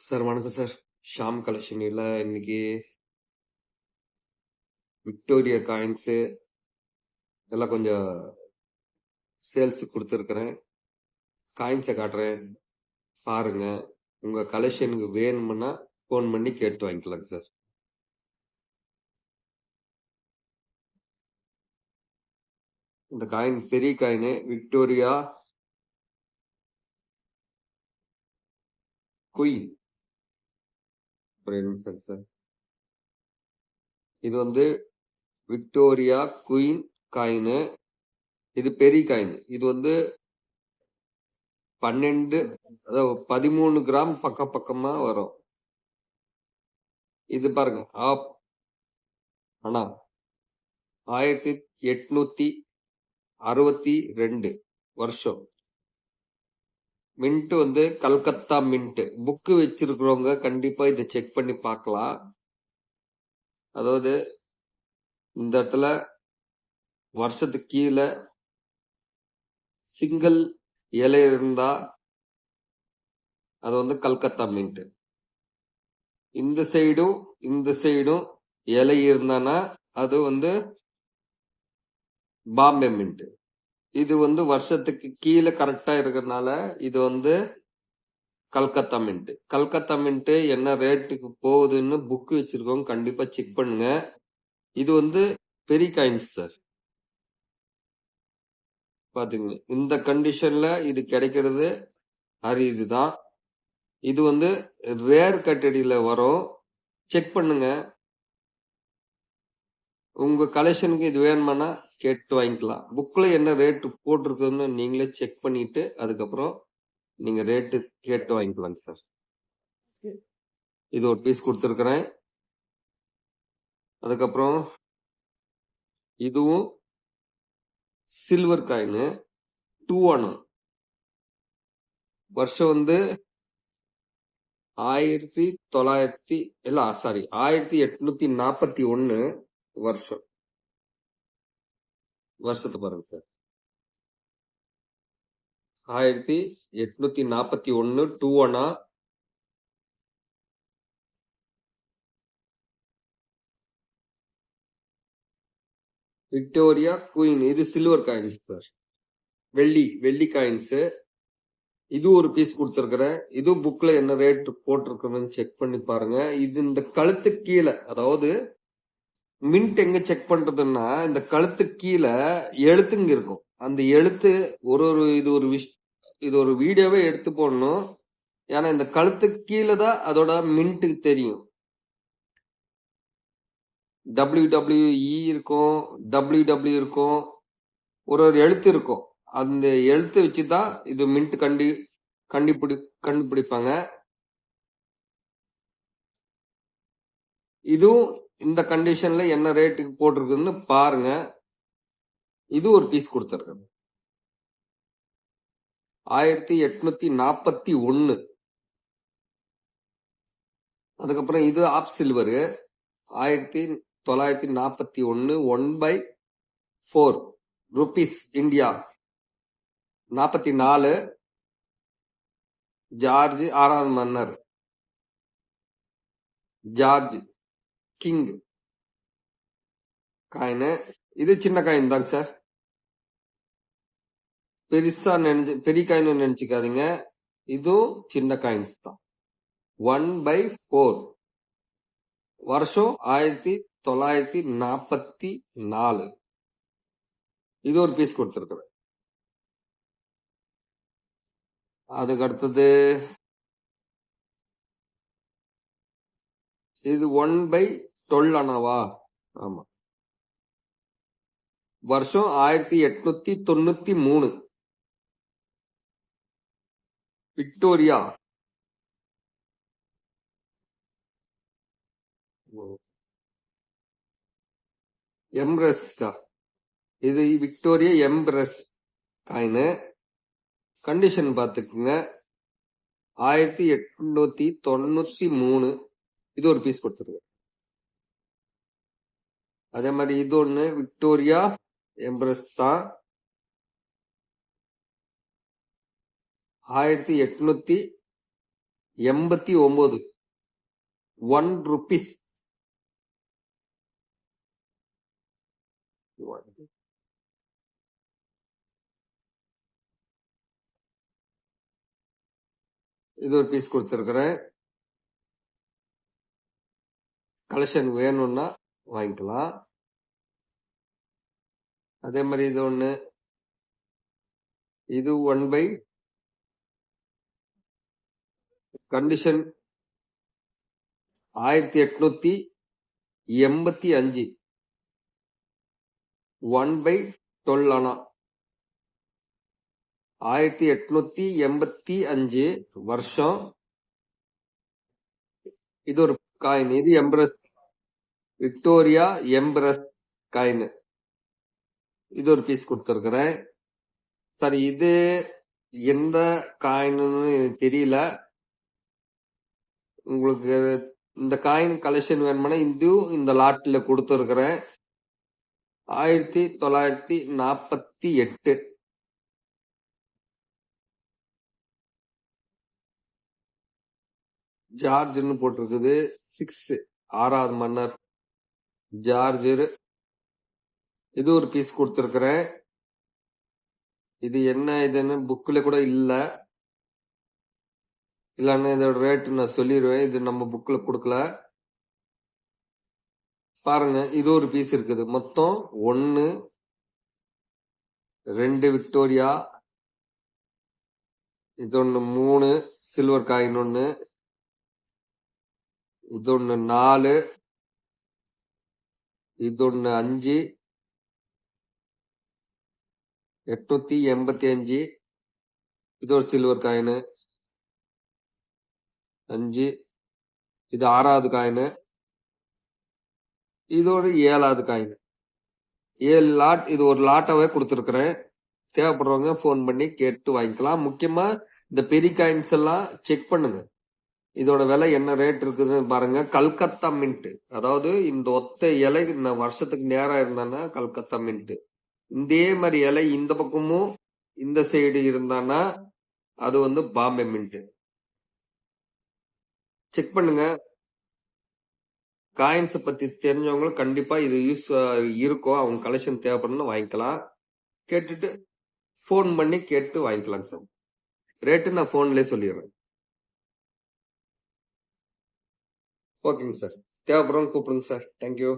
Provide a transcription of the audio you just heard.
Sir வணக்கம் sir. Sham கலெக்ஷன்ல இன்னைக்கு Victoria coins எல்லாம் கொஞ்சம் சேல்ஸ் கொடுத்துருக்குறேன். காயின்ஸை காட்டுறேன் பாருங்க. உங்க கலெக்ஷனுக்கு வேணும்னா ஃபோன் பண்ணி கேட்டு வாங்கிக்கலாங்க சார். இந்த காயின் பெரிய காயின் விக்டோரியா குயின். ஒரு நிமிஷம் சார். இது வந்து விக்டோரியா குயின் காயின். இது பெரிய காயின். இது வந்து 13 கிராம் பக்கமா வரும். இது பாருங்க ஆப் ஆனா 1862 வருஷம். மின்ட் வந்து கல்கத்தா மின்ட். புக்கு வச்சிருக்கிறவங்க கண்டிப்பா இதை செக் பண்ணி பார்க்கலாம். அதாவது இந்த இடத்துல வருஷத்துக்கு கீழே சிங்கிள் இலை இருந்தா அது வந்து கல்கத்தா மின்ட். இந்த சைடும் இலை இருந்தானா அது வந்து பாம்பே மின்ட். இது வந்து வருஷத்துக்கு கீழே கரெக்டா இருக்கிறதுனால இது வந்து கல்கத்தா மின்ட். கல்கத்தா மின்ட் என்ன ரேட்டுக்கு போகுதுன்னு புக்கு வச்சிருக்கோங்க கண்டிப்பா செக் பண்ணுங்க. இது வந்து பெரிய காயின்ஸ் சார். பாத்தீங்க இந்த கண்டிஷன்ல இது கிடைக்கிறது அரிதுதான். இது வந்து ரேர் கேட்டகரியில வரும். செக் பண்ணுங்க. உங்க கலெக்ஷனுக்கு இது வேணுமானா கேட்டு வாங்கிக்கலாம். புக்ல என்ன ரேட்டு போட்டிருக்குன்னு நீங்களே செக் பண்ணிட்டு அதுக்கப்புறம் நீங்க ரேட்டு கேட்டு வாங்கிக்கலாங்க சார். இது ஒரு பீஸ் கொடுத்துருக்கிறேன். அதுக்கப்புறம் இதுவும் சில்வர் காயின் 2 வருஷம் வந்து 1841 வருஷம். வருஷத்தை பாருங்க சார். 1841 2 Victoria queen. இது சில்வர் காயின்ஸ் சார். வெள்ளி காயின்ஸ். இது ஒரு பீஸ் கொடுத்துருக்கிறேன். இது புக்ல என்ன ரேட் போட்டிருக்குன்னு செக் பண்ணி பாருங்க. இது இந்த கழுத்து கீழே, அதாவது மின்ட் எங்க செக் பண்றதுன்னா இந்த கழுத்து கீழே எழுத்துங்க இருக்கும். அந்த எழுத்து இது ஒரு வீடியோவே எடுத்து போடணும். ஏன்னா இந்த கழுத்து கீழே தான் அதோட மின்ட் தெரியும். WWE இருக்கும், WW இருக்கும், ஒரு எழுத்து இருக்கும். அந்த எழுத்து வச்சுதான் இது மின்ட் கண்டுபிடிப்பாங்க. இதுவும் இந்த கண்டிஷன்ல என்ன ரேட்டுக்கு போட்டிருக்குன்னு பாருங்க. இது ஒரு பீஸ் கொடுத்துருக்கேன் 1841. அதுக்கப்புறம் இது half silver 1941 1/4 rupees India 44. George 6வது மன்னர் ஜார்ஜ் கிங் காயின். இது சின்ன காயின் தாங்க சார். பெரிய காயின் நினைச்சுக்காதீங்க. இதுவும் சின்ன காயின்ஸ் தான். 1/4 வருஷம் 1944. இது ஒரு பீஸ் கொடுத்துருக்குறேன். அதுக்கு அடுத்தது இது 1/12 அண்ணாவா? ஆமா. வருஷம் 1893 விக்டோரியா. எம்ப்ரஸ்கா. இது விக்டோரியா எம்ப்ரஸ் காயின். கண்டிஷன் பாத்துக்குங்க 1893. இது ஒரு பீஸ் கொடுத்துருக்கு. அதே மாதிரி இது ஒண்ணு விக்டோரியா எம்ப்ரஸ் தான் 1893 89 ₹1. இது ஒரு பீஸ் கொடுத்துருக்குறேன். கலெக்ஷன் வேணும்னா வாங்கிக்கலாம். அதே மாதிரி இது ஒண்ணு, இது 1 by கண்டிஷன் 1885 1 by 12 ஆனா 1885 வருஷம். இது ஒரு காயின். இது எம்பரஸ், விக்டோரியா எம்பரஸ் காயின். இது ஒரு பீஸ் கொடுத்துருக்குறேன். சரி, இது எந்த காயின்னு எனக்கு தெரியல. உங்களுக்கு இந்த காயின் கலெக்ஷன் வேணும்னா இதுவும் இந்த லாட்ல கொடுத்துருக்குறேன். 1948 ஜார்ஜ்னு போட்டிருக்குது. 6 6வது மன்னர் ஜார்ஜ். இது ஒரு பீஸ் கொடுத்துருக்குறேன். இது என்ன இதுன்னு புக்ல கூட இல்லைன்னா இதோட ரேட் நான் சொல்லிடுவேன். இது நம்ம புக்ல கொடுக்கல. பாருங்க, இது ஒரு பீஸ் இருக்குது. மொத்தம் 1 2 விக்டோரியா, இது ஒண்ணு 3 சில்வர் காயின் ஒண்ணு, இது ஒண்ணு 4, இது ஒண்ணு 5 885. இது ஒரு சில்வர் காயின் 5. இது 6வது காயின். இது ஒரு 7வது காயின். 7 லாட். இது ஒரு லாட்டாவே கொடுத்துருக்குறேன். தேவைப்படுறவங்க ஃபோன் பண்ணி கேட்டு வாங்கிக்கலாம். முக்கியமா இந்த பெரிய காயின்ஸ் எல்லாம் செக் பண்ணுங்க. இதோட விலை என்ன ரேட் இருக்குதுன்னு பாருங்க. கல்கத்தா மின்ட், அதாவது இந்த ஒத்த இலை இந்த வருஷத்துக்கு நேரம் இருந்தானா கல்கத்தா மின்ட். இதே மாதிரி இலை இந்த பக்கமும் இந்த சைடு இருந்தானா அது வந்து பாம்பே மின்ட். செக் பண்ணுங்க. காயின்ஸ் பத்தி தெரிஞ்சவங்களுக்கு கண்டிப்பா இது யூஸ் இருக்கும். அவங்க கலெக்ஷன் தேவைப்படணும் வாங்கிக்கலாம். கேட்டுட்டு ஃபோன் பண்ணி கேட்டு வாங்கிக்கலாங்க சார். ரேட்டு நான் ஃபோன்லேயே சொல்லிடுறேன். ஓகேங்க சார். தேவைப்படுறவங்க கூப்பிடுங்க சார். தேங்க்யூ.